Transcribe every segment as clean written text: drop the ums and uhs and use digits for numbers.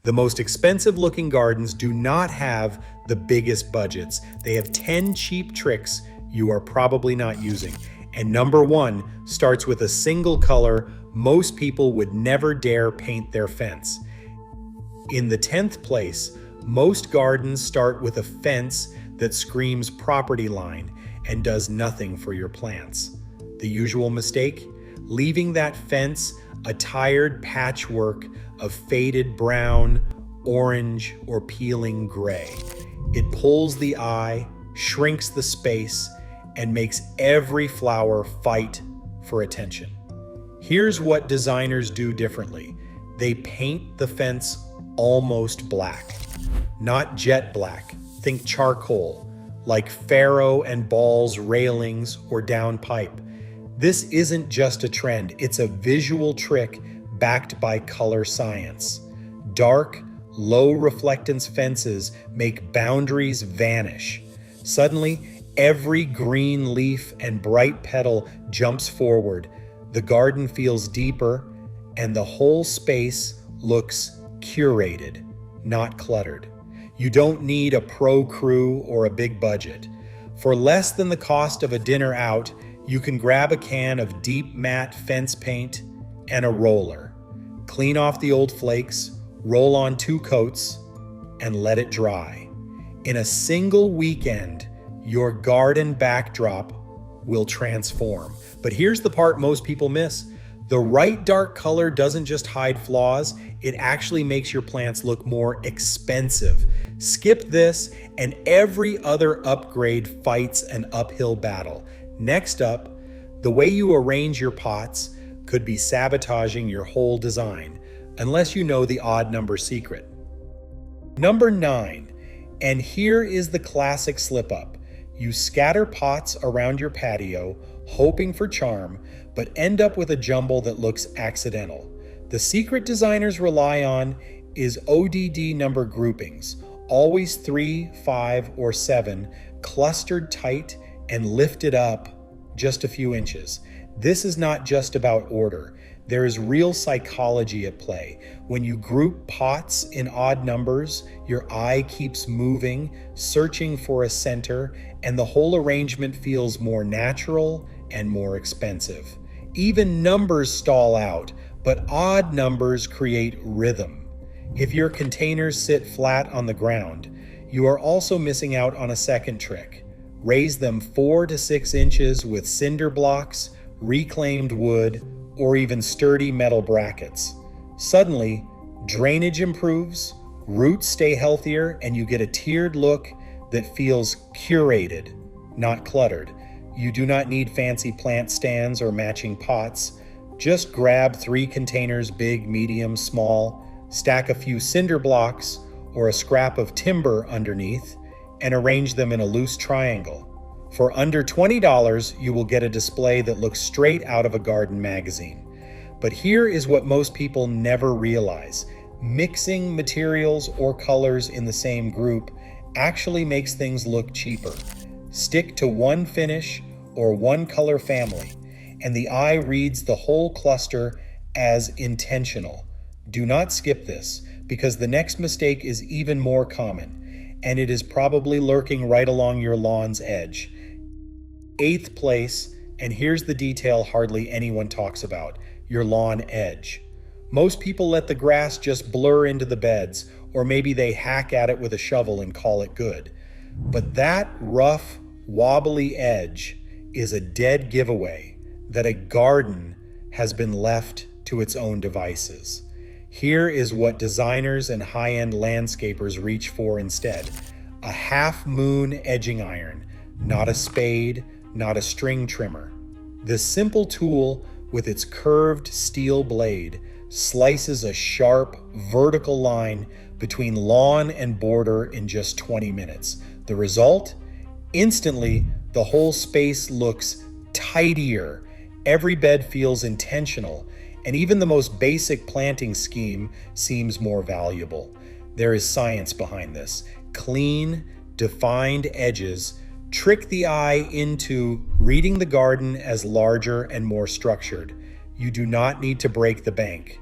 The most expensive looking gardens do not have the biggest budgets. They have 10 cheap tricks you are probably not using. And number one starts with a single color most people would never dare paint their fence. In the 10th place, most gardens start with a fence that screams property line and does nothing for your plants. The usual mistake? Leaving that fence a tired patchwork of faded brown, orange, or peeling gray. It pulls the eye, shrinks the space, and makes every flower fight for attention. Here's what designers do differently. They paint the fence almost black. Not jet black, think charcoal, like Pharaoh and Ball's railings or down pipe. This isn't just a trend, it's a visual trick backed by color science. Dark, low reflectance fences make boundaries vanish. Suddenly, every green leaf and bright petal jumps forward. The garden feels deeper, and the whole space looks curated, not cluttered. You don't need a pro crew or a big budget. For less than the cost of a dinner out, you can grab a can of deep matte fence paint and a roller. Clean off the old flakes, roll on 2 coats, and let it dry. In a single weekend, your garden backdrop will transform. But here's the part most people miss. The right dark color doesn't just hide flaws, it actually makes your plants look more expensive. Skip this, and every other upgrade fights an uphill battle. Next up, the way you arrange your pots could be sabotaging your whole design, unless you know the odd number secret. Number 9, and here is the classic slip up. You scatter pots around your patio, hoping for charm, but end up with a jumble that looks accidental. The secret designers rely on is ODD number groupings, always 3, 5, or 7, clustered tight and lifted up just a few inches. This is not just about order. There is real psychology at play. When you group pots in odd numbers, your eye keeps moving, searching for a center, and the whole arrangement feels more natural and more expensive. Even numbers stall out, but odd numbers create rhythm. If your containers sit flat on the ground, you are also missing out on a second trick. Raise them 4 to 6 inches with cinder blocks, reclaimed wood, or even sturdy metal brackets. Suddenly, drainage improves, roots stay healthier, and you get a tiered look that feels curated, not cluttered. You do not need fancy plant stands or matching pots. Just grab 3 containers, big, medium, small, stack a few cinder blocks or a scrap of timber underneath, and arrange them in a loose triangle. For under $20, you will get a display that looks straight out of a garden magazine. But here is what most people never realize. Mixing materials or colors in the same group actually makes things look cheaper. Stick to one finish or one color family, and the eye reads the whole cluster as intentional. Do not skip this, because the next mistake is even more common, and it is probably lurking right along your lawn's edge. 8th place, and here's the detail hardly anyone talks about, your lawn edge. Most people let the grass just blur into the beds, or maybe they hack at it with a shovel and call it good. But that rough, wobbly edge is a dead giveaway that a garden has been left to its own devices. Here is what designers and high-end landscapers reach for instead. A half-moon edging iron, not a spade, not a string trimmer. This simple tool, with its curved steel blade, slices a sharp, vertical line between lawn and border in just 20 minutes. The result? Instantly, the whole space looks tidier. Every bed feels intentional, and even the most basic planting scheme seems more valuable. There is science behind this. Clean, defined edges trick the eye into reading the garden as larger and more structured. You do not need to break the bank.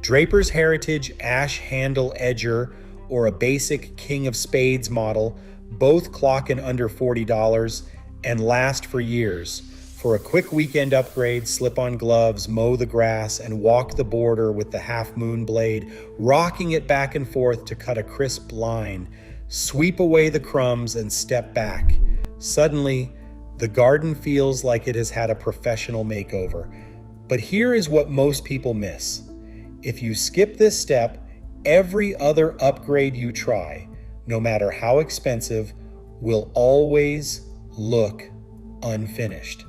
Draper's Heritage Ash Handle Edger or a basic King of Spades model both clock in under $40 and last for years. For a quick weekend upgrade, slip on gloves, mow the grass, and walk the border with the half moon blade, rocking it back and forth to cut a crisp line. Sweep away the crumbs and step back. Suddenly, the garden feels like it has had a professional makeover. But here is what most people miss. If you skip this step, every other upgrade you try, no matter how expensive, will always look unfinished.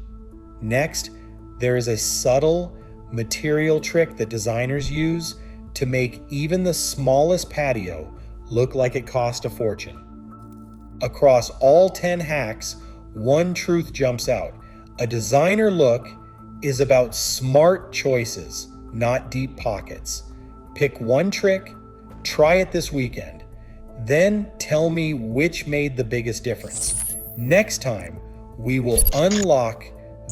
Next, there is a subtle material trick that designers use to make even the smallest patio look like it cost a fortune. Across all 10 hacks, one truth jumps out. A designer look is about smart choices, not deep pockets. Pick one trick, try it this weekend, then tell me which made the biggest difference. Next time, we will unlock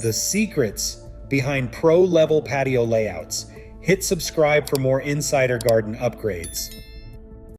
the secrets behind pro-level patio layouts. Hit subscribe for more insider garden upgrades.